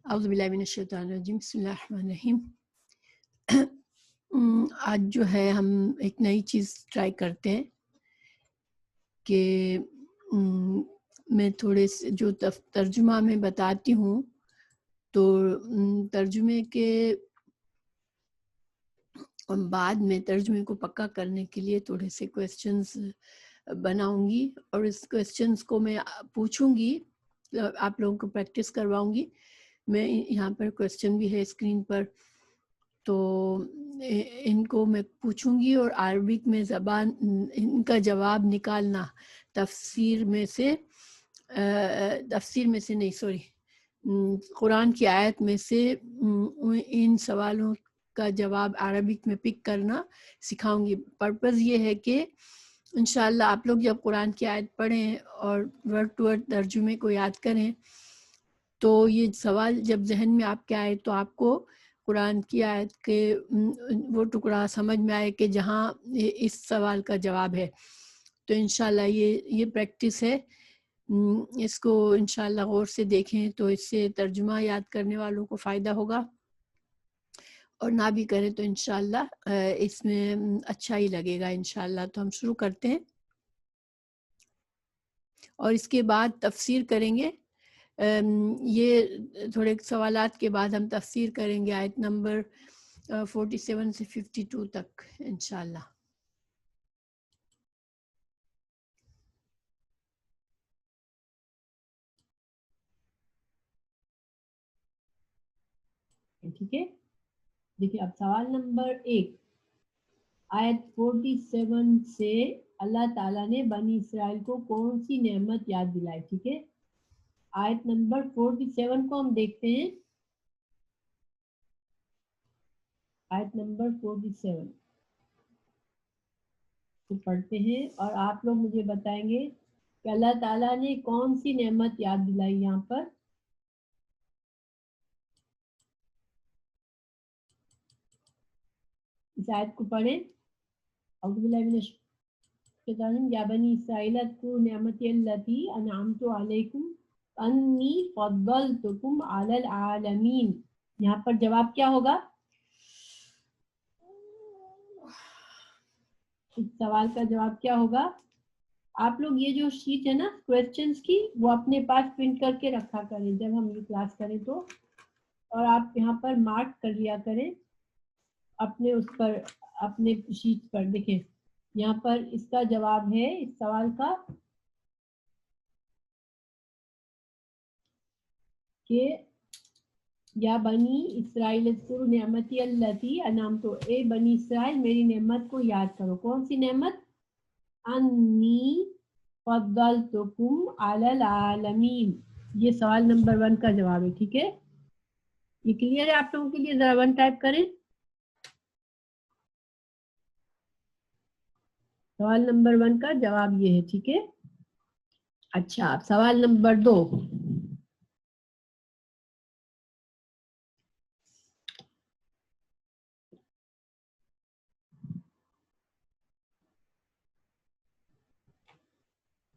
اعوذ باللہ من الشیطان الرجیم، بسم اللہ الرحمن الرحیم۔ آج جو ہے ہم ایک نئی چیز ٹرائی کرتے ہیں کہ میں تھوڑے سے جو ترجمہ میں بتاتی ہوں تو ترجمے کے بعد میں ترجمے کو پکا کرنے کے لیے تھوڑے سے کویسچنز بناؤں گی اور اس کویسچنز کو میں پوچھوں گی، آپ لوگوں کو پریکٹس کرواؤں گی۔ میں یہاں پر کویسچن بھی ہے اسکرین پر، تو ان کو میں پوچھوں گی اور عربک میں زبان ان کا جواب نکالنا تفسیر میں سے قرآن کی آیت میں سے ان سوالوں کا جواب عربک میں پک کرنا سکھاؤں گی۔ پرپز یہ ہے کہ انشاءاللہ آپ لوگ جب قرآن کی آیت پڑھیں اور ورڈ ٹو ورڈ ترجمے کو یاد کریں تو یہ سوال جب ذہن میں آپ کے آئے تو آپ کو قرآن کی آیت کے وہ ٹکڑا سمجھ میں آئے کہ جہاں اس سوال کا جواب ہے۔ تو انشاءاللہ یہ پریکٹس ہے، اس کو انشاءاللہ غور سے دیکھیں تو اس سے ترجمہ یاد کرنے والوں کو فائدہ ہوگا، اور نہ بھی کریں تو انشاءاللہ اس میں اچھا ہی لگے گا انشاءاللہ۔ تو ہم شروع کرتے ہیں اور اس کے بعد تفسیر کریں گے۔ یہ تھوڑے سوالات کے بعد ہم تفسیر کریں گے آیت نمبر 47 سے 52 تک انشاءاللہ۔ ٹھیک ہے، دیکھیے اب سوال نمبر 1 آیت 47 سے اللہ تعالیٰ نے بنی اسرائیل کو کون سی نعمت یاد دلائی؟ ٹھیک ہے، آیت نمبر 47 کو ہم دیکھتے ہیں۔ آیت نمبر 47 کو پڑھتے ہیں اور آپ لوگ مجھے بتائیں گے کہ اللہ تعالیٰ نے کون سی نعمت یاد دلائی یہاں پر۔ اس آیت کو پڑھیں۔ اعوذ باللہ من الشیطان الرجیم، یا بنی اسرائیل اذکروا نعمتی التی انعمت علیکم انی فضلتکم علی العالمین۔ یہاں پر جواب کیا ہوگا؟ اس سوال کا جواب کیا ہوگا؟ آپ لوگ یہ جو شیٹ ہے نا کویسچنز کی، وہ اپنے پاس پرنٹ کر کے رکھا کریں جب ہم یہ کلاس کریں تو، اور آپ یہاں پر مارک کر لیا کریں اپنے اس پر، اپنے شیٹ پر۔ دیکھیں یہاں پر اس کا جواب ہے اس سوال کا کہ یا بنی اسرائیل اذکروا نعمتی التی انعمت، اے بنی اسرائیل میری نعمت کو یاد کرو۔ کون سی نعمت؟ انی فضلتکم علی العالمین۔ یہ سوال نمبر 1 کا جواب ہے۔ ٹھیک ہے، یہ کلیئر ہے آپ لوگوں کے لیے؟ ذرا 1 ٹائپ کریں۔ سوال نمبر 1 کا جواب یہ ہے۔ ٹھیک ہے، اچھا سوال نمبر 2،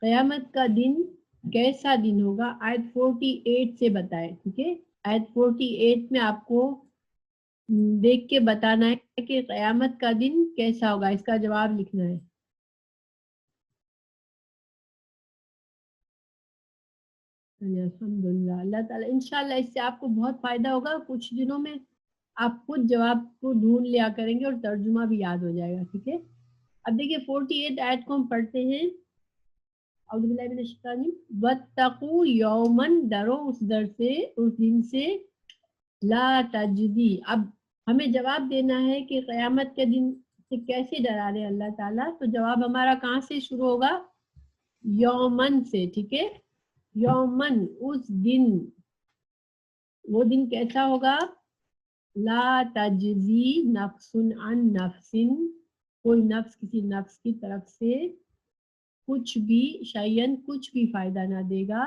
قیامت کا دن کیسا دن ہوگا؟ آیت 48 سے بتائیں۔ ٹھیک ہے، آیت 48 میں آپ کو دیکھ کے بتانا ہے کہ قیامت کا دن کیسا ہوگا، اس کا جواب لکھنا ہے۔ الحمدللہ، اللہ تعالیٰ انشاءاللہ اس سے آپ کو بہت فائدہ ہوگا۔ کچھ دنوں میں آپ خود جواب کو ڈھونڈ لیا کریں گے اور ترجمہ بھی یاد ہو جائے گا۔ ٹھیک ہے، اب دیکھیے 48 آیت کو ہم پڑھتے ہیں۔ اعوذ باللہ من الشیطان الرجیم، واتقوا یوما، ڈرو اس در سے، اس دن سے، لا تجزی، اب ہمیں جواب دینا ہے کہ قیامت کے دن سے کیسے ڈرا رہے اللہ تعالیٰ، تو جواب ہمارا کہاں سے شروع ہوگا؟ یومن سے۔ ٹھیک ہے، یومن اس دن، وہ دن کیسا ہوگا؟ لا تجزی نفس عن نفس، کوئی نفس کسی نفس کی طرف سے کچھ بھی، شیئن کچھ بھی فائدہ نہ دے گا،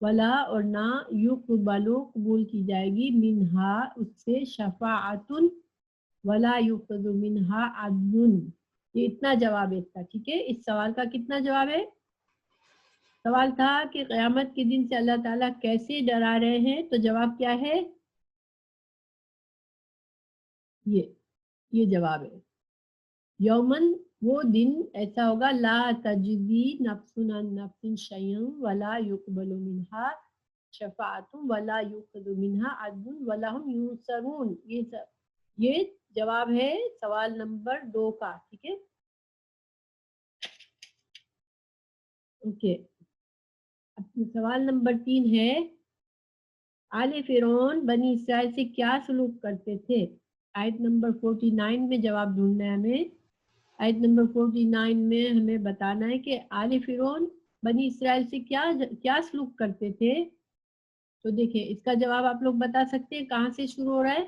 ولا اور نہ، یقبل قبول کی جائے گی، منہا اس سے، شفاعت ولا یؤخذ منہا عدل۔ یہ اتنا جواب ہے اس کا۔ ٹھیک ہے، اس سوال کا کتنا جواب ہے؟ سوال تھا کہ قیامت کے دن سے اللہ تعالیٰ کیسے ڈرا رہے ہیں، تو جواب کیا ہے؟ یہ جواب ہے، یومن وہ دن ایسا ہوگا لا تجزی نفس عن نفس شیئا ولا يقبل منها شفاعت ولا یؤخذ منها عدل ولا هم ينصرون. یہ جواب ہے سوال نمبر 2 کا. ٹھیک ہے، اوکے. سوال نمبر 3 ہے، آل فرعون بنی اسرائیل سے کیا سلوک کرتے تھے؟ آیت نمبر 49 میں جواب ڈھونڈنا ہے ہمیں. آیت نمبر 49 میں ہمیں بتانا ہے کہ آل فرعون بنی اسرائیل سے کیا سلوک کرتے تھے. تو دیکھیں اس کا جواب آپ لوگ بتا سکتے ہیں، کہاں سے شروع ہو رہا ہے؟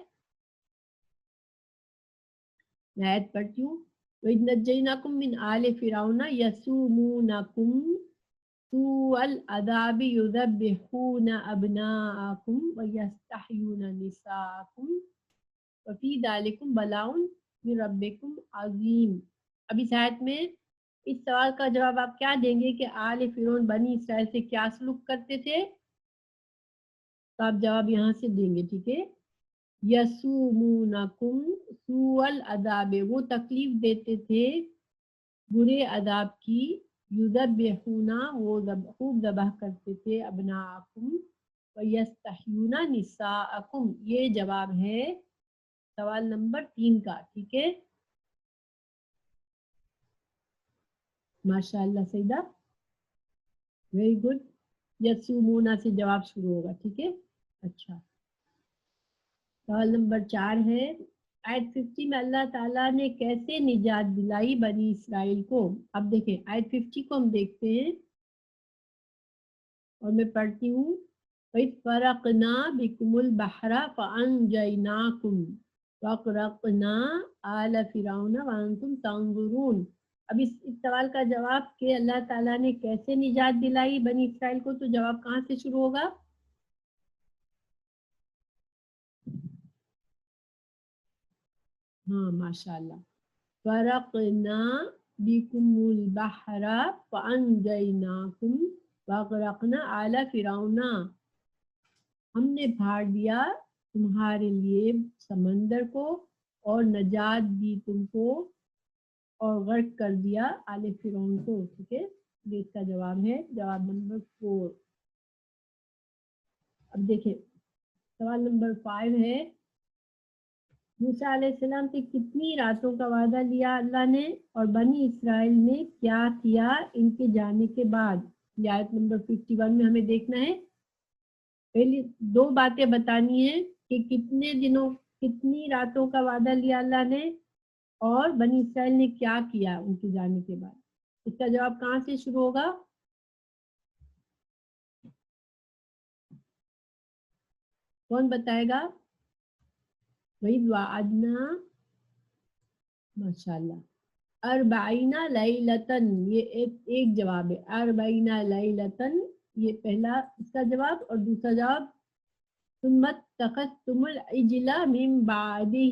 میں آیت پڑھتی ہوں. وَإِذْ نَجَّيْنَاكُمْ مِنْ آلِ فِرْعَوْنَ يَسُومُونَكُمْ سوء العذاب يذبحون ابناءكم ويستحيون نساءكم وفي ذلكم بلاء من ربكم عظیم. اب اس آیت میں اس سوال کا جواب آپ کیا دیں گے کہ آل فرعون بنی اسرائیل سے کیا سلوک کرتے تھے؟ تو آپ جواب یہاں سے دیں گے. ٹھیک ہے، یسومونکم سوء العذاب، وہ تکلیف دیتے تھے برے عذاب کی، یذبحون وہ خوب ذبح کرتے تھے، ابناءکم ویستحیون نساءکم. یہ جواب ہے سوال نمبر 3 کا. ٹھیک ہے، ماشاء اللہ سیدہ، ویری گڈ. یسومونا سے جواب شروع ہوگا. ٹھیک ہے، اچھا. سوال نمبر 4 ہے، آیت 50 میں اللہ تعالیٰ نے کیسے نجات دلائی بنی اسرائیل کو؟ اب دیکھیں آیت 50 کو ہم دیکھتے ہیں اور میں پڑھتی ہوں. وَإِذْ فَرَقْنَا بِكُمُ الْبَحْرَ فَأَنْجَيْنَاكُمْ وَأَغْرَقْنَا آلَ فِرْعَوْنَ وَأَنْتُمْ تَنظُرُونَ. اب اس سوال کا جواب کہ اللہ تعالیٰ نے کیسے نجات دلائی بنی اسرائیل کو، تو جواب کہاں سے شروع ہوگا؟ ہاں ماشاء اللہ. فرقنا بكم البحر فانجیناکم واغرقنا آل فرعون، ہم نے پھاڑ دیا تمہارے لیے سمندر کو اور نجات دی تم کو اور غرق کر دیا آل فرعون کو. ٹھیک ہے، یہ اس کا جواب ہے، جواب نمبر 4. اب دیکھیں سوال نمبر 5 ہے، موسیٰ علیہ السلام سے کتنی راتوں کا وعدہ لیا اللہ نے اور بنی اسرائیل نے کیا کیا ان کے جانے کے بعد؟ یہ آیت نمبر 51 میں ہمیں دیکھنا ہے. پہلی 2 باتیں بتانی ہیں کہ کتنے دنوں کتنی راتوں کا وعدہ لیا اللہ نے اور بنی اسرائیل نے کیا کیا ان کے جانے کے بعد. اس کا جواب کہاں سے شروع ہوگا؟ کون بتائے گا؟ وَإِذْ وَعَدْنَا، ماشاء اللہ، اربعین لیلتن، یہ ایک جواب ہے. اربعین لیلتن یہ پہلا اس کا جواب، اور دوسرا جواب ثم اتخذتم العجل من بعدہ.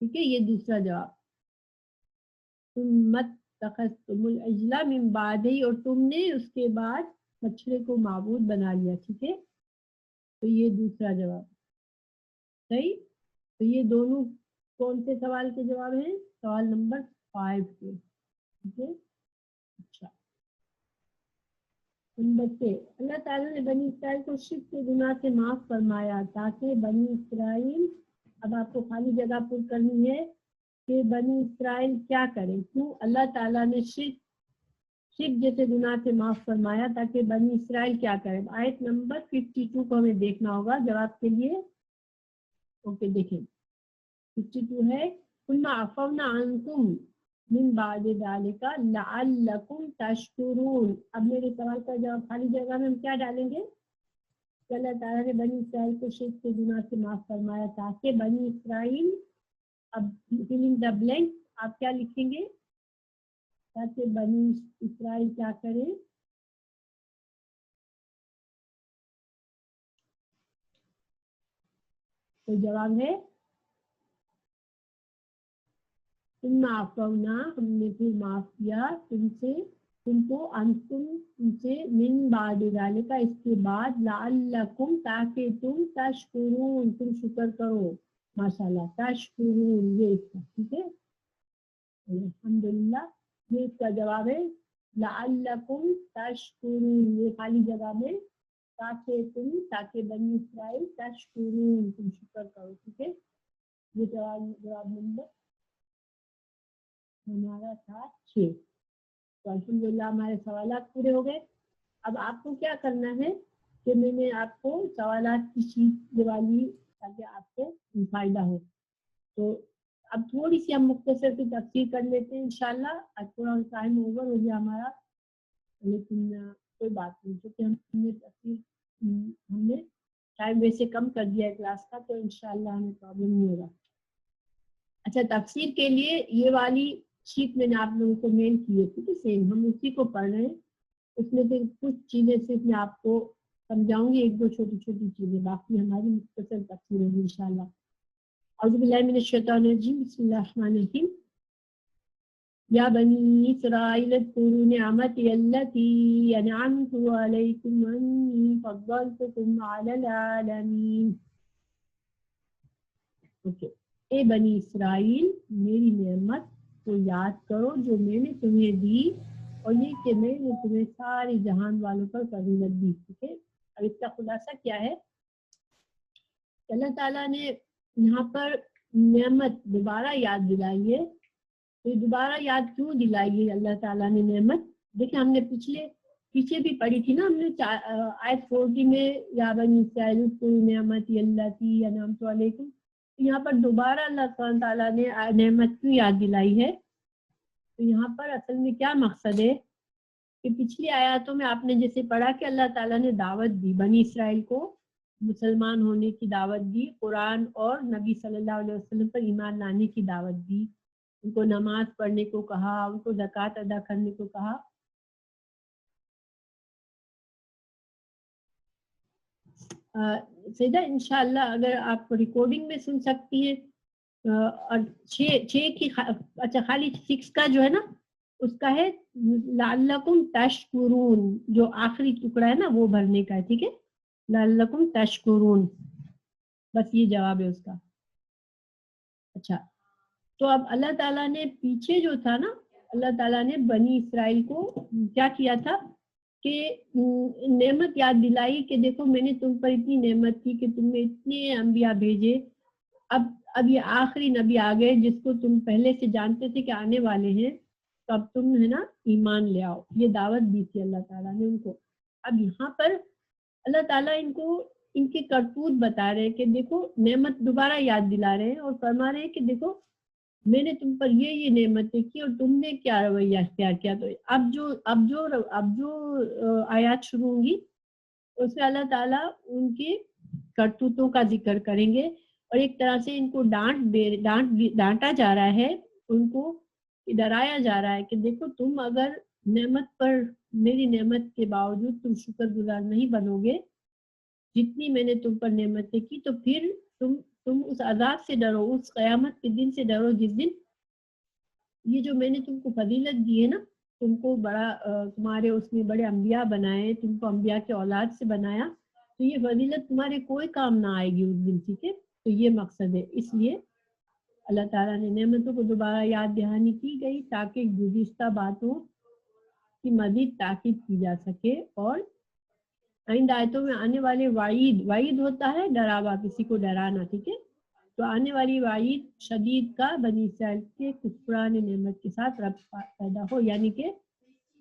ٹھیک ہے، یہ دوسرا جواب. ثم اتخذتم العجل من بعدہ، اور تم نے اس کے بعد بچڑے کو معبود بنا لیا. ٹھیک ہے، تو یہ دوسرا جواب. صحیح، تو یہ دونوں کون سے سوال کے جواب ہیں؟ سوال نمبر 5 کے. ٹھیک ہے، اچھا. نمبر 6، اللہ تعالیٰ نے بنی اسرائیل کو شرک کے گناہ سے معاف فرمایا تاکہ بنی اسرائیل، اب آپ کو خالی جگہ پر کرنی ہے کہ بنی اسرائیل کیا کریں. کیوں اللہ تعالیٰ نے شرک جیسے گناہ سے معاف فرمایا تاکہ بنی اسرائیل کیا کریں؟ آیت نمبر 52 کو ہمیں دیکھنا ہوگا جواب کے لیے. اوکے، دیکھیں 52 ہے، ثم عفونا عنکم من بعد ذلک لعلکم تشکرون. اب میرے سوال کا جواب خالی جگہ میں ہم کیا ڈالیں گے کہ اللہ تعالیٰ نے بنی اسرائیل کو شرک کے گناہ سے معاف فرمایا تاکہ بنی اسرائیل، اب فلنگ دا بلینک آپ کیا لکھیں گے؟ تاکہ بنی اسرائیل کیا کریں؟ تو جواب ہے ثم عفونا، ہم نے پھر معاف کیا تم سے تم کو تم سے من بعد ذالک اس کے بعد لعلکم تاکہ تم تشکرون تم شکر کرو. ماشاءاللہ تشکرون یہ اس کا ٹھیک ہے. الحمدللہ یہ اس کا جواب ہے. لعلکم تشکرون یہ خالی جواب ہے تاکہ بنی اسرائیل تشکرون تم شکر کرو. ٹھیک ہے. یہ جواب نمبر ہمارا تھا 6. تو الحمدللہ ہمارے سوالات پورے ہو گئے. اب آپ کو کیا کرنا ہے کہ میں نے آپ کو سوالات کی شیٹ دوالی تاکہ آپ کو فائدہ ہو. تو اب تھوڑی سی ہم مختصر کی تفسیر کر لیتے ہیں انشاءاللہ. آج تھوڑا ٹائم اوور ہو گیا ہمارا لیکن کوئی بات نہیں کیونکہ ہم نے ٹائم ویسے کم کر دیا ہے کلاس کا تو انشاءاللہ ہمیں پرابلم نہیں ہوگا. اچھا تفسیر کے لیے یہ والی شیٹ میں نے آپ لوگوں کو میل کی ہے ٹھیک ہے سیم ہم اسی کو پڑھ رہے ہیں. اس میں سے کچھ چیزیں صرف میں آپ کو سمجھاؤں گی 1-2 چھوٹی چھوٹی چیزیں باقی ہماری مختصر تفسیر ہوگی انشاءاللہ. اعوذ باللہ من الشیطان الرجیم بسم اللہ الرحمن الرحیم. یا بنی اسرائیل اذکروا نعمتی التی انعمت علیکم انی فضلتکم علی العالمین. اوکے. اے بنی اسرائیل میری نعمت کو یاد کرو جو میں نے تمہیں دی اور یہ کہ میں نے تمہیں سارے جہان والوں پر فضیلت دی. ٹھیک ہے. اب اس کا خلاصہ کیا ہے. اللہ تعالیٰ نے یہاں پر نعمت دوبارہ یاد دلائی ہے. تو دوبارہ یاد کیوں دلائی ہے اللہ تعالیٰ نے نعمت. دیکھیں ہم نے پیچھے بھی پڑھی تھی نا ہم نے آیت 40 میں یا بنی اسرائیل اذکروا نعمتی التی انعمت علیکم. یہاں پر دوبارہ اللہ تعالیٰ نے نعمت کیوں یاد دلائی ہے. تو یہاں پر اصل میں کیا مقصد ہے کہ پچھلی آیاتوں میں آپ نے جیسے پڑھا کہ اللہ تعالیٰ نے دعوت دی بنی اسرائیل کو مسلمان ہونے کی دعوت دی. قرآن اور نبی صلی اللہ علیہ وسلم پر ایمان لانے کی دعوت دی. ان کو نماز پڑھنے کو کہا. ان کو زکوٰۃ ادا کرنے کو کہا. سیدھا انشاءاللہ اگر آپ ریکارڈنگ میں سن سکتی ہیں اور 6 کی اچھا خالی 6 کا جو ہے نا اس کا ہے لعلکم تشکرون جو آخری ٹکڑا ہے نا وہ بھرنے کا ہے. ٹھیک ہے. لعلکم تشکرون بس یہ جواب ہے اس کا. اچھا تو اب اللہ تعالیٰ نے پیچھے جو تھا نا اللہ تعالیٰ نے بنی اسرائیل کو کیا کیا تھا کہ نعمت یاد دلائی کہ دیکھو میں نے تم پر اتنی نعمت کی کہ تم نے اتنے انبیاء بھیجے. اب یہ آخری نبی آ گئے جس کو تم پہلے سے جانتے تھے کہ آنے والے ہیں تو اب تم ہے نا ایمان لے آؤ. یہ دعوت دی تھی اللہ تعالیٰ نے ان کو. اب یہاں پر اللہ تعالیٰ ان کو ان کے کرتوت بتا رہے ہیں کہ دیکھو نعمت دوبارہ یاد دلا رہے ہیں اور فرما رہے ہیں کہ دیکھو میں نے تم پر یہ نعمتیں کی اور تم نے کیا رویہ اختیار کیا. تو اب جو آیات شروع ہوں گی اس میں اللہ تعالیٰ ان کے کرتوتوں کا ذکر کریں گے اور ایک طرح سے ان کو ڈانٹا جا رہا ہے. ان کو ڈرایا جا رہا ہے کہ دیکھو تم اگر نعمت پر میری نعمت کے باوجود تم شکر گزار نہیں بنو گے جتنی میں نے تم پر نعمتیں کی تو پھر تم اس عذاب سے ڈرو اس قیامت کے دن سے ڈرو جس دن یہ جو میں نے تم کو فضیلت دی ہے نا تم کو بڑا تمہارے اس میں بڑے انبیاء بنائے تم کو انبیاء کے اولاد سے بنایا تو یہ فضیلت تمہارے کوئی کام نہ آئے گی اس دن. ٹھیک ہے. تو یہ مقصد ہے. اس لیے اللہ تعالیٰ نے نعمتوں کو دوبارہ یاد دہانی کی گئی تاکہ گزشتہ باتوں کی مزید تاکید کی جا سکے. اور آئندہ آیتوں میں آنے والے وعید ہوتا ہے ڈراوا کسی کو ڈرانا. ٹھیک ہے. تو آنے والی وعید شدید کا بنی اسرائیل کے کفران نعمت کے ساتھ ربط پیدا ہو یعنی کہ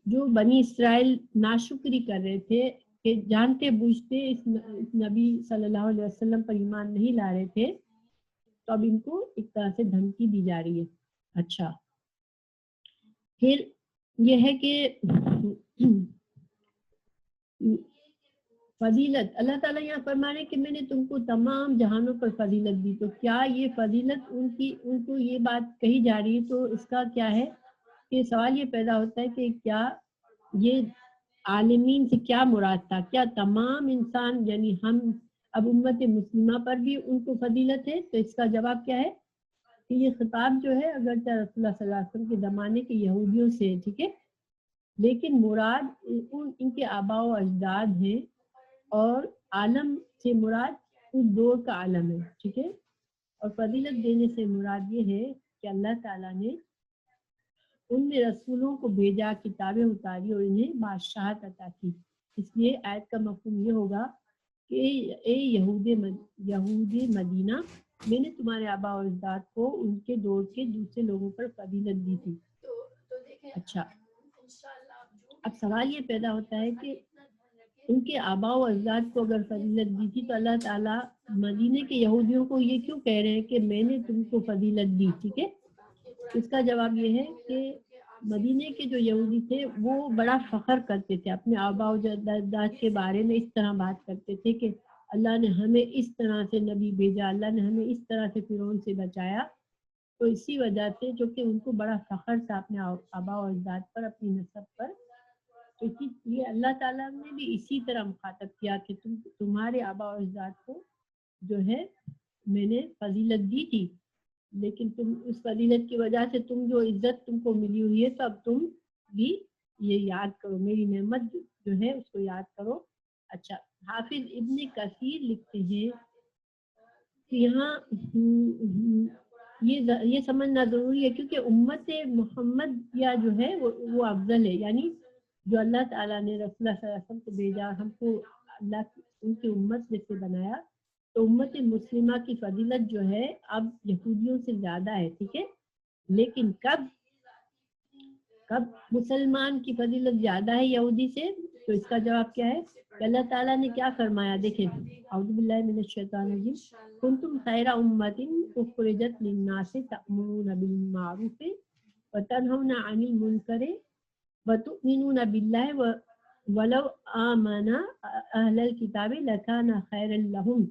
جو بنی اسرائیل ناشکری کر رہے تھے کہ جانتے بوجھتے اس نبی صلی اللہ علیہ وسلم پر ایمان نہیں لا رہے تھے تو اب ان کو ایک طرح سے دھمکی دی جا رہی ہے. اچھا پھر یہ ہے کہ فضیلت اللہ تعالیٰ یہاں فرما رہے کہ میں نے تم کو تمام جہانوں پر فضیلت دی. تو کیا یہ فضیلت ان کو یہ بات کہی جا رہی ہے تو اس کا کیا ہے کہ سوال یہ پیدا ہوتا ہے کہ کیا یہ عالمین سے کیا مراد تھا. کیا تمام انسان یعنی ہم اب امت مسلمہ پر بھی ان کو فضیلت ہے. تو اس کا جواب کیا ہے کہ یہ خطاب جو ہے اگرچہ رسول اللہ صلی اللہ علیہ وسلم کے زمانے کے یہودیوں سے ٹھیک ہے لیکن مراد ان کے آباء و اجداد ہیں، اور عالم سے مراد اس دور کا عالم ہے، ٹھیک ہے. اور فضیلت دینے سے مراد یہ ہے کہ اللہ تعالیٰ نے ان میں رسولوں کو بھیجا، کتابیں اتاری اور انہیں بادشاہت عطا کی. اس لیے آیت کا مفہوم یہ ہوگا کہ اے یہود مدینہ، میں نے تمہارے آباء و اجداد کو ان کے دور کے دوسرے لوگوں پر فضیلت دی تھی. اچھا، اب سوال یہ پیدا ہوتا ہے کہ ان کے آباء و اجداد کو اگر فضیلت دی تھی تو اللہ تعالیٰ مدینے کے یہودیوں کو یہ کیوں کہہ رہے ہیں کہ میں نے تم کو فضیلت دی؟ ٹھیک ہے، اس کا جواب یہ ہے کہ مدینے کے جو یہودی تھے وہ بڑا فخر کرتے تھے، اپنے آباء و اجداد کے بارے میں اس طرح بات کرتے تھے کہ اللہ نے ہمیں اس طرح سے نبی بھیجا، اللہ نے ہمیں اس طرح سے فرعون سے بچایا. تو اسی وجہ سے جو کہ ان کو بڑا فخر تھا اپنے آباء و اجداد پر، اپنی نسب پر، تو اسی لیے اللہ تعالیٰ نے بھی اسی طرح مخاطب کیا کہ تمہارے آباء و اجداد کو جو ہے میں نے فضیلت دی تھی، لیکن تم اس فضیلت کی وجہ سے تم جو عزت تم کو ملی ہوئی ہے تو اب تم بھی یہ یاد کرو، میری نعمت جو ہے اس کو یاد کرو. اچھا، حافظ ابن کثیر لکھتے ہیں کہ یہاں یہ سمجھنا ضروری ہے کیونکہ امت محمد یا جو ہے وہ افضل ہے، یعنی جو اللہ تعالیٰ نے رسول اللہ صلی اللہ علیہ وسلم کو بھیجا، ہم کو اللہ ان کی امت میں سے بنایا، تو امت مسلمہ کی فضیلت جو ہے اب یہودیوں سے زیادہ ہے. ٹھیک ہے، لیکن کب مسلمان کی فضیلت زیادہ ہے یہودی سے؟ تو اس کا جواب کیا ہے کہ اللہ تعالیٰ نے کیا فرمایا، دیکھیں، اعوذ باللہ من الشیطان الرجیم، کنتم خیر امۃ اخرجت للناس تأمرون بالمعروف وتنہون عن المنکر وتؤمنون باللہ ولو آمن اہل الکتاب لکان خیرا لہم.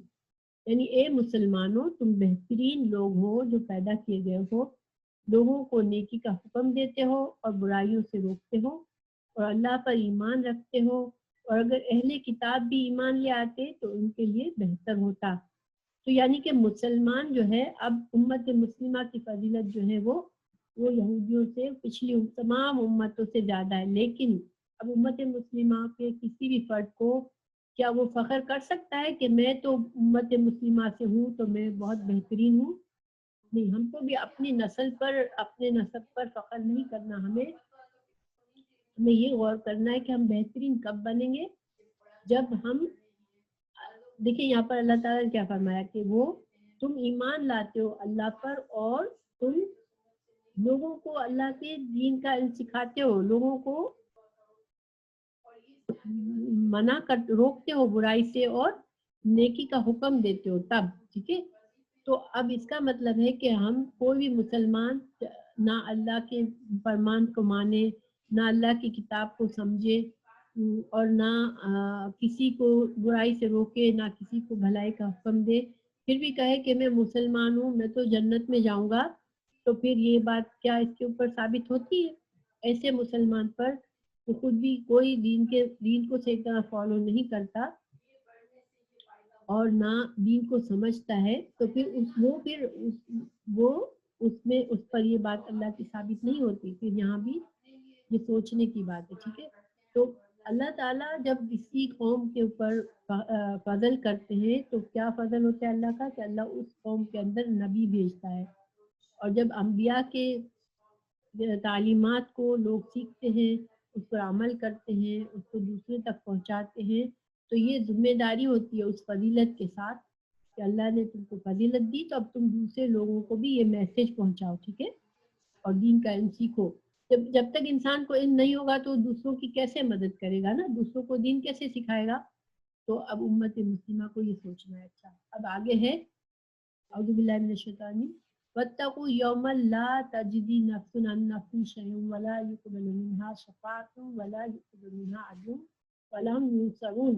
یعنی اے مسلمانوں، تم بہترین لوگ ہو جو پیدا کیے گئے ہو، لوگوں کو نیکی کا حکم دیتے ہو اور برائیوں سے روکتے ہو اور اللہ پر ایمان رکھتے ہو، اور اگر اہل کتاب بھی ایمان لے آتے تو ان کے لیے بہتر ہوتا. تو یعنی کہ مسلمان جو ہے اب امت مسلمہ کی فضیلت جو ہے وہ یہودیوں سے، پچھلی تمام امتوں سے زیادہ ہے. لیکن اب امت مسلمہ کے کسی بھی فرد کو کیا وہ فخر کر سکتا ہے کہ میں تو امت مسلمہ سے ہوں تو میں بہت بہترین ہوں؟ نہیں، ہم کو بھی اپنی نسل پر، اپنے نسب پر فخر نہیں کرنا، ہمیں یہ غور کرنا ہے کہ ہم بہترین کب بنیں گے، جب ہم، دیکھیں یہاں پر اللہ تعالیٰ نے کیا فرمایا کہ وہ تم ایمان لاتے ہو اللہ پر اور تم لوگوں کو اللہ کے دین کا علم سکھاتے ہو، لوگوں کو روکتے ہو برائی سے اور نیکی کا حکم دیتے ہو تب. ٹھیک ہے، تو اب اس کا مطلب ہے کہ ہم کوئی بھی مسلمان نہ اللہ کے فرمان کو مانے، نہ اللہ کی کتاب کو سمجھے، اور نہ کسی کو برائی سے روکے، نہ کسی کو بھلائی کا حکم دے، پھر بھی کہے کہ میں مسلمان ہوں، میں تو جنت میں جاؤں گا، تو پھر یہ بات کیا اس کے اوپر ثابت ہوتی ہے؟ ایسے مسلمان پر تو خود بھی کوئی دین کو صحیح طرح فالو نہیں کرتا اور نہ دین کو سمجھتا ہے، تو پھر اس پر یہ بات اللہ کی ثابت نہیں ہوتی. پھر یہاں بھی یہ سوچنے کی بات ہے. ٹھیک ہے، تو اللہ تعالیٰ جب کسی قوم کے اوپر فضل کرتے ہیں تو کیا فضل ہوتا ہے اللہ کا کہ اللہ اس قوم کے اندر نبی بھیجتا ہے، اور جب انبیاء کے تعلیمات کو لوگ سیکھتے ہیں، اس پر عمل کرتے ہیں، اس کو دوسرے تک پہنچاتے ہیں، تو یہ ذمہ داری ہوتی ہے اس فضیلت کے ساتھ کہ اللہ نے تم کو فضیلت دی تو اب تم دوسرے لوگوں کو بھی یہ میسج پہنچاؤ. ٹھیک ہے، اور دین کا علم سیکھو. جب تک انسان کو علم نہیں ہوگا تو دوسروں کی کیسے مدد کرے گا نا، دوسروں کو دین کیسے سکھائے گا؟ تو اب امت مسلمہ کو یہ سوچنا ہے. اچھا، اب آگے ہے اعوذ باللہ من الشیطان واتقوا یوما لا تجزی نفس عن نفس شیئا ولا یقبل منها شفاعۃ ولا یؤخذ منها عدل ولا هم ينصرون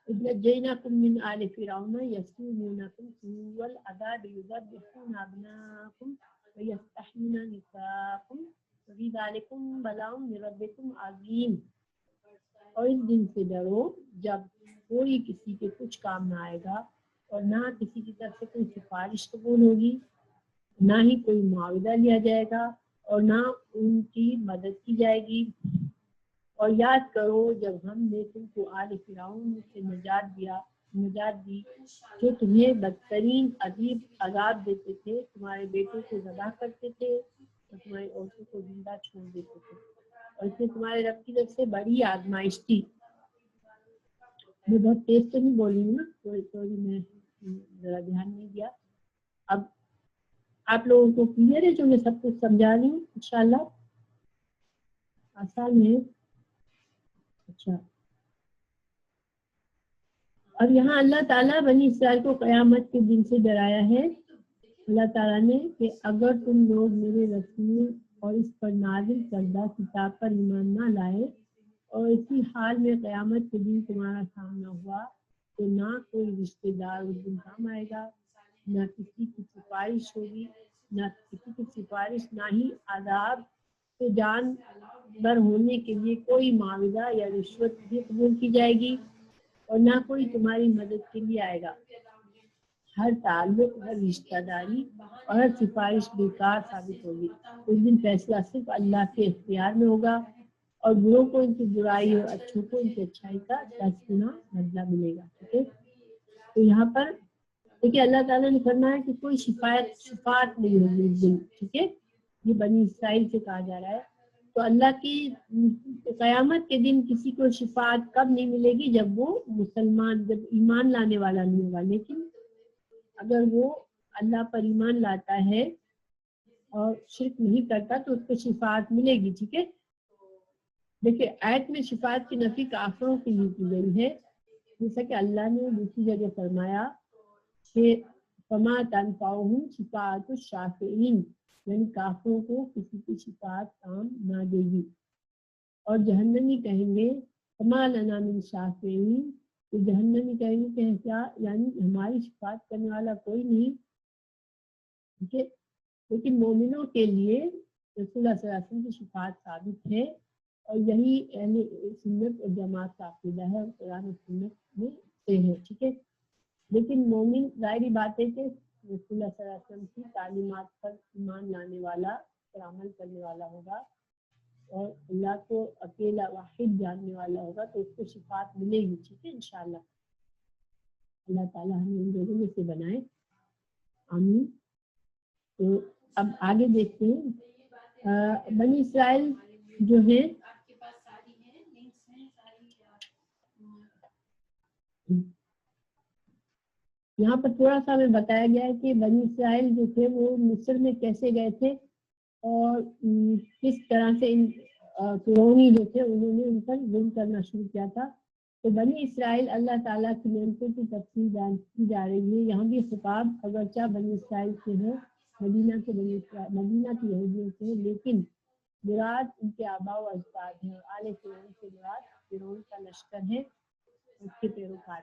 إذ نجيناكم من آل فرعون يسومونكم سوء العذاب يذبحون أبناءكم ويستحيون نساءكم وفي ذلكم بلاء من ربكم عظيم. اور اس دن سے ڈرو جب کوئی کسی کے کچھ کام نہ آئے گا اور نہ کسی کی طرف سے کوئی سفارش قبول ہوگی، نہ ہی کوئی معاوضہ لیا جائے گا، اور نہ ان کی مدد کی جائے گی۔ اور یاد کرو جب ہم نے تم کو آل فرعون سے نجات دی جو تمہیں بدترین عذاب دیتے تھے، تمہارے بیٹوں کو ذبح کرتے تھے اور تمہاری عورتوں کو زندہ چھوڑ دیتے تھے، اور اس میں تمہارے رب کی طرف سے بڑی آزمائش تھی۔ میں بہت تیز تو نہیں بولی ہوں نا، سوری میں ذرا دھیان نہیں دیا۔ اب آپ لوگوں کو کلیئر ہے جو میں سب کچھ سمجھا رہی ہوں؟ انشاءاللہ آسان ہے۔ اچھا، اب یہاں اللہ تعالیٰ بنی اسرائیل کو قیامت کے دن سے ڈرایا ہے اللہ تعالیٰ نے کہ اگر تم لوگ میرے رسول اور اس پر نازل کردہ کتاب پر ایمان نہ لائے اور اسی حال میں قیامت کے دن تمہارا سامنا ہوا تو نہ کوئی رشتہ دار اس دن کام آئے گا، نہ کسی کی سفارش ہوگی، نہ کسی کی سفارش، نہ ہی عذاب سے جان بر ہونے کے لیے کوئی معاوضہ یا رشوت بھی قبول کی جائے گی، اور نہ کوئی تمہاری مدد کے لیے آئے گا۔ ہر تعلق، ہر رشتہ داری اور ہر سفارش بیکار ثابت ہوگی۔ اس دن فیصلہ صرف اللہ کے اختیار میں ہوگا، اور بروں کو ان کی برائی اور اچھوں کو ان کی اچھائی کا 10 گنا بدلہ ملے گا۔ ٹھیک ہے، تو یہاں پر دیکھیے اللہ تعالیٰ نے فرمایا کہ کوئی شفاعت نہیں ہوگی اس دن۔ ٹھیک ہے، یہ بنی اسرائیل سے کہا جا رہا ہے۔ تو اللہ کی قیامت کے دن کسی کو شفاعت کب نہیں ملے گی؟ جب وہ مسلمان، جب ایمان لانے والا نہیں ہوگا۔ لیکن اگر وہ اللہ پر ایمان لاتا ہے اور شرک نہیں کرتا تو اس کو شفاعت ملے گی۔ ٹھیک ہے، دیکھیے آیت میں شفاعت کی نفی کافروں کے لیے کی گئی ہے، جیسا کہ اللہ نے دوسری جگہ فرمایا کہ فما تنفعہم شفاعت الشافعین، یعنی کافروں کو کسی کی شفاعت کام نہ دے گی۔ اور جہنمی کہیں گے فما لنا من شافعین، تو جہنمی کہیں گے کہ کیا یعنی ہماری شفاعت کرنے والا کوئی نہیں۔ ٹھیک ہے، لیکن مومنوں کے لیے رسول اللہ صلی اللہ علیہ وسلم کی شفاعت ثابت ہے، اور یہی اہل سنت اور جماعت کا عقیدہ ہے اور قرآن و سنت میں سے ہے۔ ٹھیک ہے، لیکن مومن ظاہری بات ہے کہ رسول اللہ صلی اللہ علیہ وسلم کی تعلیمات پر ایمان لانے والا پر عمل کرنے والا ہوگا اور اللہ کو اکیلا واحد جاننے والا ہوگا، تو اس کو شفاعت ملے گی۔ ٹھیک ہے انشاءاللہ، اللہ تعالیٰ ہمیں ان لوگوں میں سے بنائے، آمین۔ تو اب آگے دیکھتے ہیں بنی اسرائیل جو ہے یہاں پر تھوڑا سا ہمیں بتایا گیا ہے کہ بنی اسرائیل جو تھے وہ مصر میں کیسے گئے تھے اور کس طرح سے فرعونی جو تھے انہوں نے ان پر ظلم کرنا شروع کیا تھا۔ تو بنی اسرائیل اللہ تعالیٰ کی نعمتوں کی تفصیل بیان کی جا رہی ہے۔ یہاں بھی خطاب اگرچہ بنی اسرائیل سے ہے، مدینہ کی یہودیوں سے، لیکن مراد ان کے آباء و اجداد ہیں، آل فرعون سے مراد فرعون کا لشکر ہے، اس کے پیروکار۔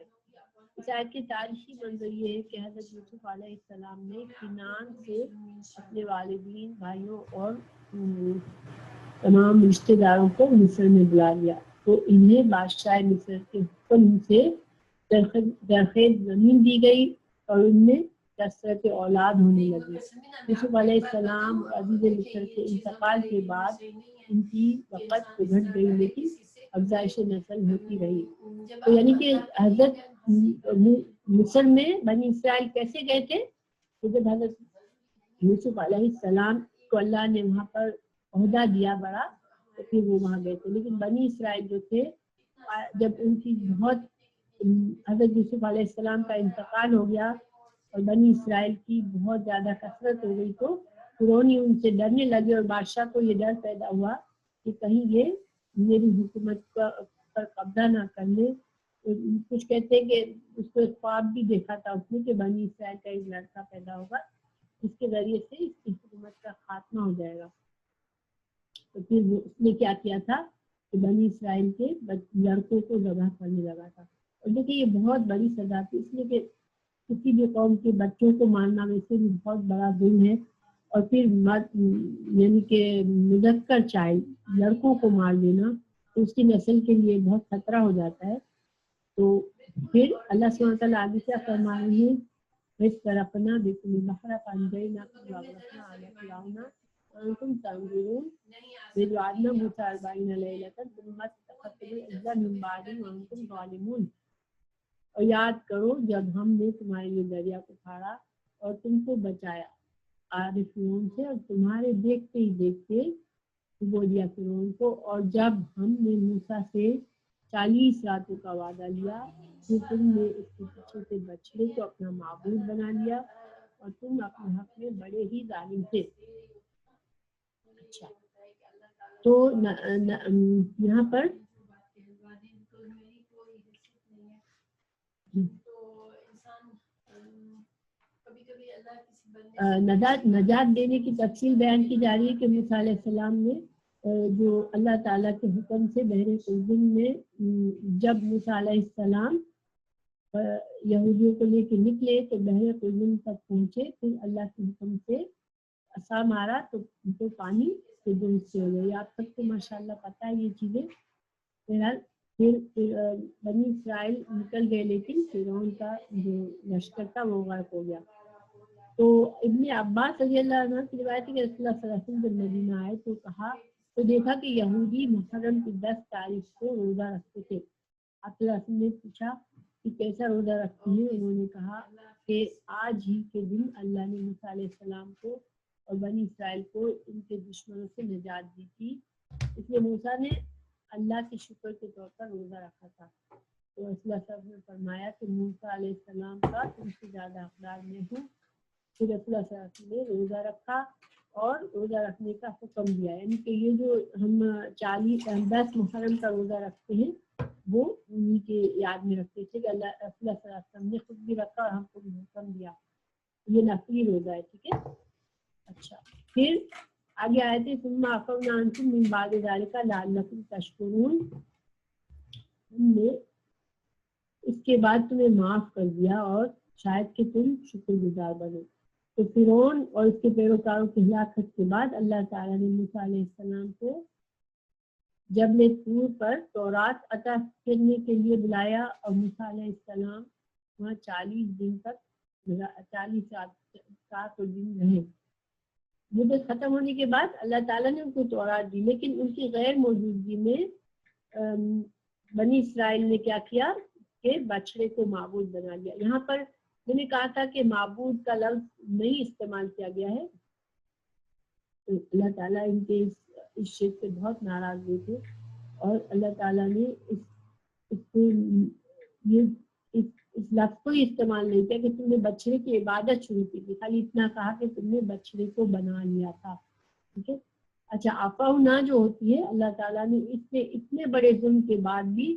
اس آیت کے تاریخی منظر یہ ہے کہ حضرت یوسف علیہ السلام نے کنعان سے اپنے والدین، بھائیوں اور تمام رشتہ داروں کو مصر میں بلا لیا، تو انہیں بادشاہ مصر کے حکم سے درخت زمین دی گئی اور ان میں کثرت اولاد ہونے لگی۔ یوسف علیہ السلام اور عزیز مصر کے انتقال کے بعد ان کی وقت تو گھٹ گئی، لیکن افزائش نسل ہوتی رہی۔ تو یعنی کہ حضرت مصر میں بنی اسرائیل کیسے گئے تھے؟ تو جب حضرت یوسف علیہ السلام کو اللہ نے وہاں پر عہدہ دیا بڑا، تو پھر وہ وہاں گئے تھے۔ لیکن بنی اسرائیل جو تھے جب ان کی بہت حضرت یوسف علیہ السلام کا انتقال ہو گیا اور بنی اسرائیل کی بہت زیادہ کثرت ہو گئی، تو فرعونی ان سے ڈرنے لگے اور بادشاہ کو یہ ڈر پیدا ہوا کہ کہیں یہ میری حکومت پر قبضہ نہ کر لے۔ کچھ کہتے ہیں کہ اس کو ایک خواب بھی دیکھا تھا اس نے کہ بنی اسرائیل کا ایک لڑکا پیدا ہوگا جس کے ذریعے سے اس کی حکومت کا خاتمہ ہو جائے گا۔ تو پھر اس نے کیا کیا تھا کہ بنی اسرائیل کے لڑکوں کو ذبح کرنے لگا تھا۔ اور دیکھیے یہ بہت بڑی سزا تھی، اس لیے کہ کسی بھی قوم کے بچوں کو مارنا ویسے بھی بہت بڑا ظلم ہے، اور پھر یعنی کہ مذکر چائلڈ لڑکوں کو مار دینا تو اس کی نسل کے لیے بہت خطرہ ہو جاتا ہے۔ تو پھر اللہ سبحانہ وتعالیٰ آگے کیا فرما رہے ہیں؟ اس طرف نہ دیکھو بحر پنجینا واغرقنا آل فرعون أنتم تنظرون من وعدنا موسى 40 ليلة ثم اتخذتم العجل من بعد وأنتم ظالمون. اور یاد کرو جب ہم نے تمہارے لیے دریا کو پھاڑا اور تم کو بچایا آل فرعون سے، اور تمہارے دیکھتے ہی دیکھتے ڈبو دیا فرعون کو، اور جب ہم نے موسیٰ سے 40 راتوں کا وعدہ لیا، پھر تم نے اس کے پیچھے سے بچڑے کو اپنا معبود بنا لیا اور تم اپنے حق میں بڑے ہی ظالم تھے. اچھا، تو یہاں پر نجات دینے کی تفصیل بیان کی جا رہی ہے کہ موسیٰ علیہ السلام نے جو اللہ تعالیٰ کے حکم سے بحر قلزم میں جب موسیٰ علیہ السلام یہودیوں کو لے کے نکلے تو بحر قلزم تک پہنچے، پھر اللہ کے حکم سے عصا مارا تو پانی سے درست ہو گئی. آپ سب کو ماشاءاللہ پتہ ہے یہ چیزیں. بہرحال پھر بنی اسرائیل نکل گئے، لیکن فرعون کا جو لشکر تھا وہ غرق ہو گیا. تو ابن عباس رضی اللہ عنہ کی روایت ہے کہ رسول اللہ صلی اللہ علیہ وسلم جب مدینہ آئے تو دیکھا کہ یہودی محرم کی 10 تاریخ کو روزہ رکھتے تھے. آپ صلی اللہ علیہ وسلم نے پوچھا کہ کیسا روزہ رکھتے ہیں؟ انہوں نے کہا کہ آج ہی کے دن اللہ نے موسیٰ علیہ السلام کو اور بنی اسرائیل کو ان کے دشمنوں سے نجات دی تھی، اس لیے موسیٰ نے اللہ کے شکر کے طور پر روزہ رکھا تھا. تو رسول اللہ صلی اللہ علیہ وسلم نے فرمایا کہ موسیٰ علیہ السلام کا تم سے زیادہ حقدار میں ہوں. پھر رسول اللہ صلی اللہ علیہ وسلم نے روزہ رکھا اور روزہ رکھنے کا حکم دیا، یعنی کہ یہ جو ہم 10 محرم کا روزہ رکھتے ہیں وہ انہی کے یاد میں رکھتے تھے کہ اللہ رسول اللہ صلی اللہ علیہ وسلم نے خود بھی رکھا اور ہم کو بھی حکم دیا. یہ نفلی روزہ ہے، ٹھیک ہے. اچھا، پھر آگے آئے تھے ثم عفونا عنکم من بعد ذلک لعلکم تشکرون، ہم نے اس کے بعد تمہیں معاف کر دیا اور شاید کہ تم شکر گزار بنو. تو فرعون اور اس کے پیروکاروں کی ہلاکت کے بعد اللہ تعالیٰ نے موسیٰ علیہ السلام کو جبل طور پر تورات عطا کرنے کے لیے بلایا اور موسیٰ علیہ السلام وہاں 40 دن تک 40 رات اور دن رہے. مدت ختم ہونے کے بعد اللہ تعالیٰ نے ان کو تورات دی، لیکن ان کی غیر موجودگی میں بنی اسرائیل نے کیا کیا کہ بچڑے کو معبود بنا لیا. یہاں پر میں نے کہا تھا کہ معبود کا لفظ نہیں استعمال کیا گیا ہے. اللہ تعالیٰ ان کے اس شرک سے بہت ناراض ہوئے تھے اور اللہ تعالیٰ نے اس لفظ کو ہی استعمال نہیں کیا کہ تم نے بچڑے کی عبادت شروع کی تھی، خالی اتنا کہا کہ تم نے بچڑے کو بنا لیا تھا. ٹھیک ہے. اچھا، عفونا جو ہوتی ہے اللہ تعالیٰ نے اتنے بڑے ظلم کے بعد بھی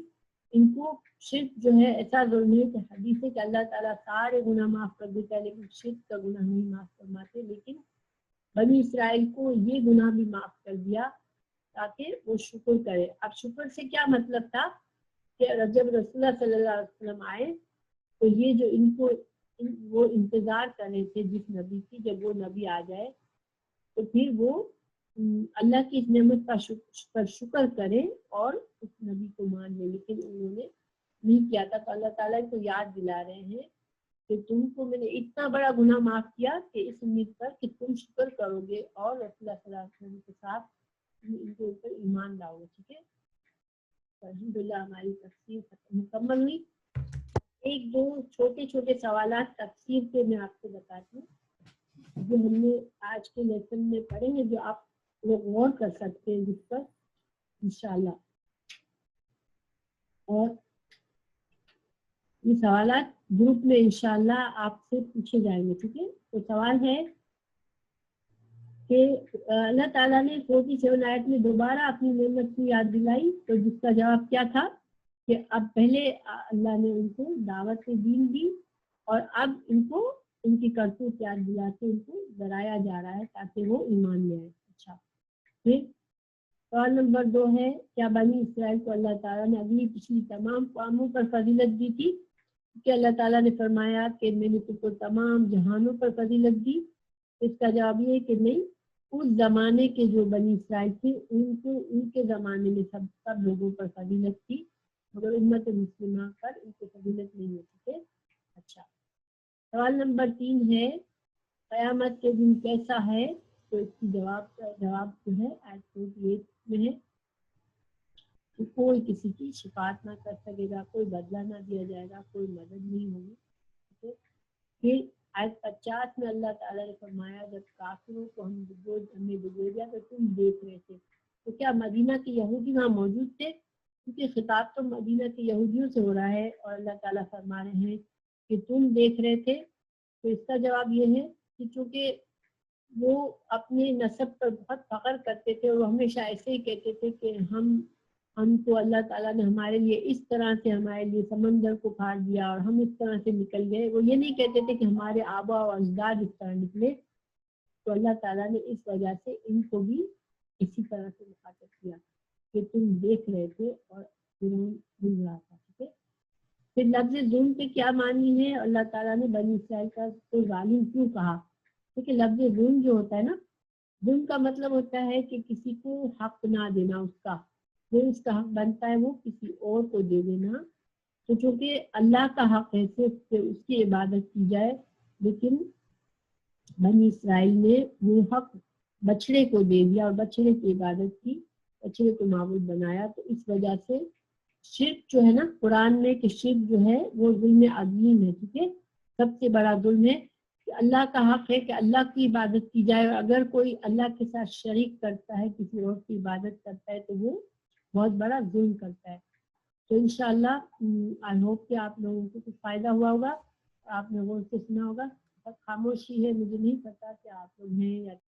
ان کو شرک جو ہے ایسا ظلم ہے کہ حدیث ہے کہ اللہ تعالیٰ سارے گناہ معاف کر دیتا ہے لیکن شرک کا گناہ نہیں معاف فرماتے. لیکن بنی اسرائیل کو یہ گناہ بھی معاف کر دیا تاکہ وہ شکر کرے. اب شکر سے کیا مطلب تھا کہ جب رسول اللہ صلی اللہ علیہ وسلم آئے تو یہ جو ان کو وہ انتظار کر رہے تھے جس نبی کی، جب وہ نبی آ جائے تو پھر وہ اللہ کی اس نعمت پر شکر کریں اور اس نبی کو مان لیں، لیکن انہوں نے نہیں کیا تھا. تو اللہ تعالیٰ کو یاد دلا رہے ہیں کہ تم کو میں نے اتنا بڑا گناہ معاف کیا کہ اس امید پر کہ تم شکر کرو گے اور رسول اللہ صلی اللہ علیہ وسلم کے ساتھ ان کے اوپر ایمان لاؤ گے. ٹھیک ہے. الحمدللہ ہماری تفسیر مکمل ہوئی. ایک دو چھوٹے چھوٹے سوالات تفسیر کے میں آپ کو بتاتی ہوں جو ہم نے آج کے لیسن میں پڑھے ہیں، جو آپ لوگ غور کر سکتے ہیں جس پر انشاءاللہ. اور یہ سوالات گروپ میں انشاءاللہ آپ سے پوچھے جائیں گے. ٹھیک ہے. تو سوال ہے کہ اللہ تعالیٰ نے 47 آیت میں دوبارہ اپنی نعمت کی یاد دلائی، تو جس کا جواب کیا تھا کہ اب پہلے اللہ نے ان کو دعوت دین دی اور اب ان کو ان کی کرتوت یاد دلا کے ان کو ڈرایا جا رہا ہے تاکہ وہ ایمان لے آئے. اچھا، پھر سوال نمبر 2 ہے کیا بنی اسرائیل کو اللہ تعالیٰ نے اگلی پچھلی تمام قوموں پر فضیلت دی تھی؟ کہ اللہ تعالیٰ نے فرمایا کہ میں نے تم کو تمام جہانوں پر فضیلت دی. اس کا جواب یہ ہے کہ نہیں، اس زمانے کے جو بنی اسرائیل تھے ان کو ان کے زمانے میں سب لوگوں پر فضیلت تھی، مگر امت مسلمہ پر ان کو فضیلت نہیں ہوتی تھے. اچھا، سوال نمبر 3 ہے قیامت کے دن کیسا ہے؟ تو اس کی جواب جو ہے آیت 48 میں ہے کہ کوئی کسی کی شفاعت نہ کر سکے گا، کوئی بدلہ نہ دیا جائے گا، کوئی مدد نہیں ہوگی. ٹھیک ہے. پھر آیت 50 میں اللہ تعالیٰ نے فرمایا جب کافروں کو ہم نے ڈبو دیا تو تم دیکھ رہے تھے. تو کیا مدینہ کے یہودی وہاں موجود تھے؟ کیونکہ خطاب تو مدینہ کے یہودیوں سے ہو رہا ہے اور اللہ تعالیٰ فرما رہے ہیں کہ تم دیکھ رہے تھے. تو اس کا جواب یہ ہے کہ چونکہ وہ اپنے نسب پر بہت فخر کرتے تھے اور وہ ہمیشہ ایسے ہی کہتے تھے کہ ہم کو اللہ تعالیٰ نے ہمارے لیے اس طرح سے ہمارے لیے سمندر کو پھاڑ دیا اور ہم اس طرح سے نکل گئے. وہ یہ نہیں کہتے تھے کہ ہمارے آبا و اجداد اس طرح نکلے. تو اللہ تعالیٰ نے اس وجہ سے ان کو بھی اسی طرح سے مخاطب کیا کہ تم دیکھ رہے تھے اور بھول رہا تھا. ٹھیک ہے. پھر لفظ ظلم کے کیا معنی ہے؟ اللہ تعالیٰ نے بنی اسرائیل کا کوئی ظالم کیوں کہا؟ کیونکہ لفظ ظلم جو ہوتا ہے نا، ظلم کا مطلب ہوتا ہے کہ کسی کو حق نہ دینا، اس کا جو اس کا حق بنتا ہے وہ کسی اور کو دے دینا. تو چونکہ اللہ کا حق ہے صرف اس کی عبادت کی جائے، لیکن بنی اسرائیل نے وہ حق بچڑے کو دے دیا اور بچڑے کی عبادت کی، بچڑے کو معبود بنایا. تو اس وجہ سے شرک جو ہے نا قرآن میں کہ شرک جو ہے وہ ظلم عظیم ہے. ٹھیک ہے. سب سے بڑا ظلم ہے کہ اللہ کا حق ہے کہ اللہ کی عبادت کی جائے، اور اگر کوئی اللہ کے ساتھ شریک کرتا ہے، کسی اور کی عبادت کرتا ہے تو وہ بہت بڑا ظلم کرتا ہے. تو انشاءاللہ آئی ہوپ کہ آپ لوگوں کو کچھ فائدہ ہوا ہوگا، آپ لوگوں سے سنا ہوگا. خاموشی ہے، مجھے نہیں پتا کہ آپ لوگ ہیں یا